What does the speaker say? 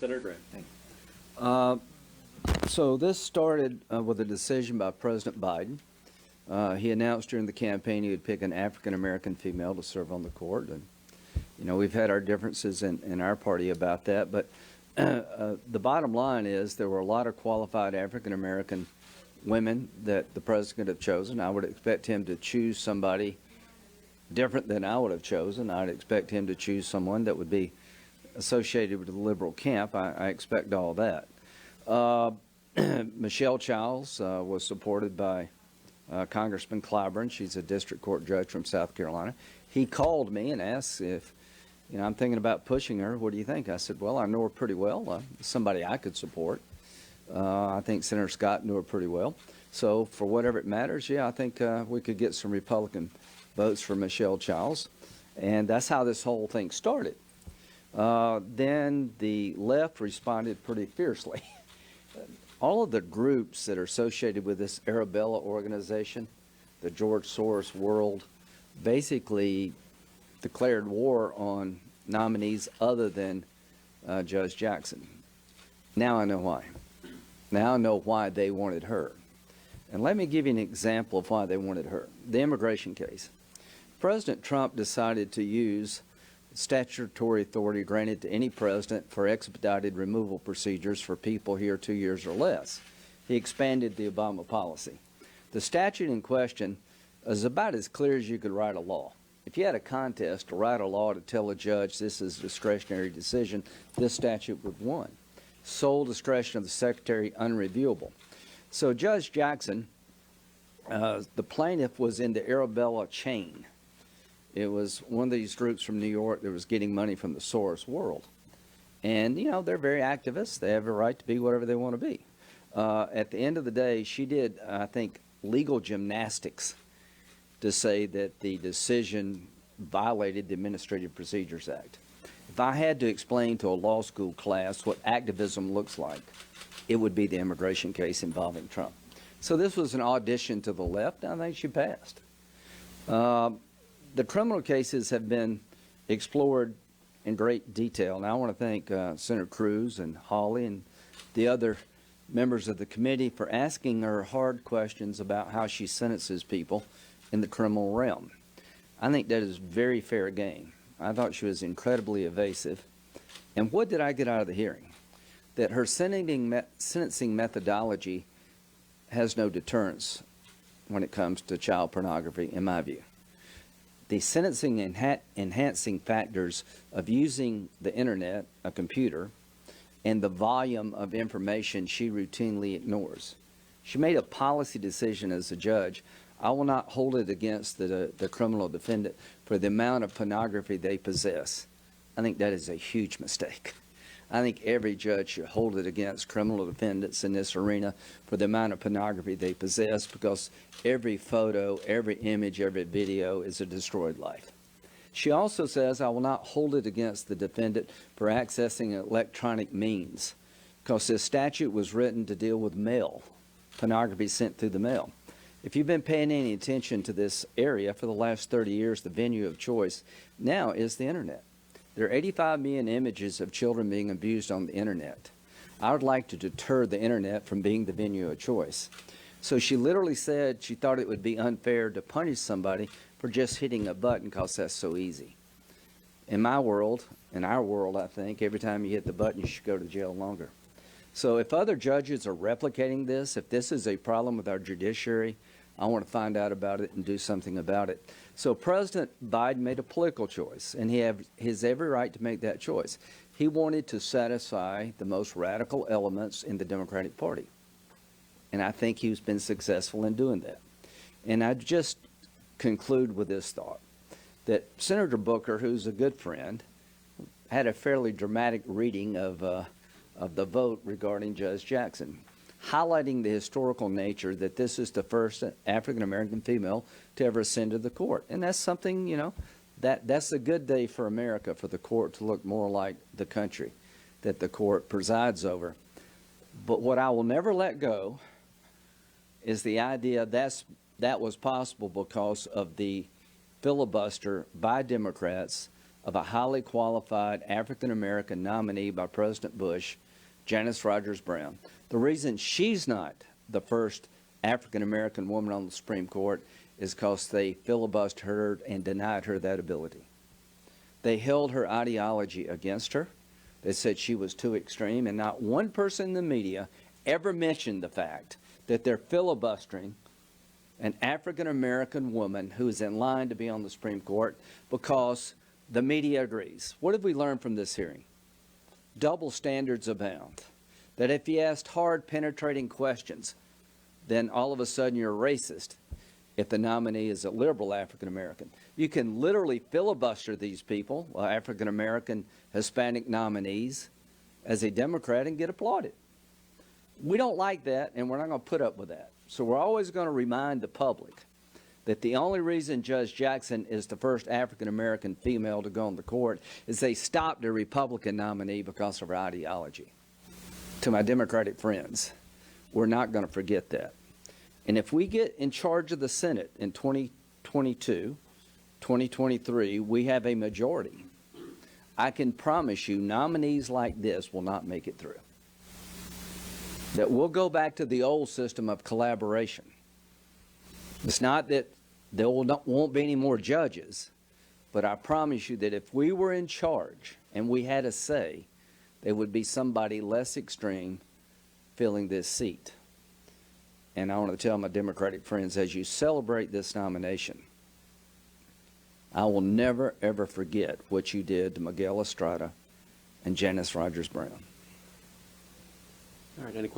Senator Graham. Thank you. So this started with a decision by President Biden. He announced during the campaign he would pick an African-American female to serve on the court. And, you know, we've had our differences in our party about that. But the bottom line is there were a lot of qualified African-American women that the president could have chosen. I would expect him to choose somebody different than I would have chosen. I'd expect him to choose someone that would be associated with the liberal camp. I expect all that. Michelle Childs was supported by Congressman Clyburn. She's a district court judge from South Carolina. He called me and asked if, you know, I'm thinking about pushing her. What do you think? I said, well, I know her pretty well. Somebody I could support. I think Senator Scott knew her pretty well. So for whatever it matters, yeah, I think we could get some Republican votes for Michelle Childs. And that's how this whole thing started. Then the left responded pretty fiercely. All of the groups that are associated with this Arabella organization, the George Soros world, basically declared war on nominees other than Judge Jackson. Now I know why. Now I know why they wanted her. And let me give you an example of why they wanted her. The immigration case. President Trump decided to use statutory authority granted to any president for expedited removal procedures for people here 2 years or less. He expanded the Obama policy. The statute in question is about as clear as you could write a law. If you had a contest to write a law to tell a judge this is a discretionary decision, this statute would have won. Sole discretion of the secretary unreviewable. So Judge Jackson, the plaintiff was in the Arabella chain. It was one of these groups from New York that was getting money from the Soros world. And, you know, they're very activists. They have a right to be whatever they want to be. At the end of the day, she did, I think, legal gymnastics to say that the decision violated the Administrative Procedures Act. If I had to explain to a law school class what activism looks like, it would be the immigration case involving Trump. So this was an audition to the left. I think she passed. The criminal cases have been explored in great detail. And I want to thank Senator Cruz and Hawley and the other members of the committee for asking her hard questions about how she sentences people in the criminal realm. I think that is very fair game. I thought she was incredibly evasive. And what did I get out of the hearing? That her sentencing methodology has no deterrence when it comes to child pornography, in my view. The sentencing enhancing factors of using the internet, a computer, and the volume of information she routinely ignores. She made a policy decision as a judge. I will not hold it against the criminal defendant for the amount of pornography they possess. I think that is a huge mistake. I think every judge should hold it against criminal defendants in this arena for the amount of pornography they possess, because every photo, every image, every video is a destroyed life. She also says, I will not hold it against the defendant for accessing electronic means, because this statute was written to deal with mail, pornography sent through the mail. If you've been paying any attention to this area for the last 30 years, the venue of choice now is the internet. There are 85 million images of children being abused on the internet. I would like to deter the internet from being the venue of choice. So she literally said she thought it would be unfair to punish somebody for just hitting a button because that's so easy. In my world, in our world, I think, every time you hit the button, you should go to jail longer. So if other judges are replicating this, if this is a problem with our judiciary, I want to find out about it and do something about it. So President Biden made a political choice, and he has every right to make that choice. He wanted to satisfy the most radical elements in the Democratic Party. And I think he's been successful in doing that. And I just conclude with this thought, that Senator Booker, who's a good friend, had a fairly dramatic reading of the vote regarding Judge Jackson, highlighting the historical nature that this is the first African-American female to ever ascend to the court. And that's something, you know, that's a good day for America, for the court to look more like the country that the court presides over. But what I will never let go is the idea that was possible because of the filibuster by Democrats of a highly qualified African-American nominee by President Bush, Janice Rogers Brown. The reason she's not the first African-American woman on the Supreme Court is because they filibustered her and denied her that ability. They held her ideology against her. They said she was too extreme, and not one person in the media ever mentioned the fact that they're filibustering an African-American woman who is in line to be on the Supreme Court because the media agrees. What did we learn from this hearing? Double standards abound. That if you asked hard, penetrating questions, then all of a sudden you're racist if the nominee is a liberal African-American. You can literally filibuster these people, African-American, Hispanic nominees, as a Democrat and get applauded. We don't like that, and we're not going to put up with that. So we're always going to remind the public that the only reason Judge Jackson is the first African-American female to go on the court is they stopped a Republican nominee because of her ideology. To my Democratic friends, we're not going to forget that. And if we get in charge of the Senate in 2022, 2023, we have a majority. I can promise you nominees like this will not make it through. That we'll go back to the old system of collaboration. It's not that there won't be any more judges, but I promise you that if we were in charge and we had a say, there would be somebody less extreme filling this seat. And I want to tell my Democratic friends, as you celebrate this nomination, I will never, ever forget what you did to Miguel Estrada and Janice Rogers Brown. All right, any questions?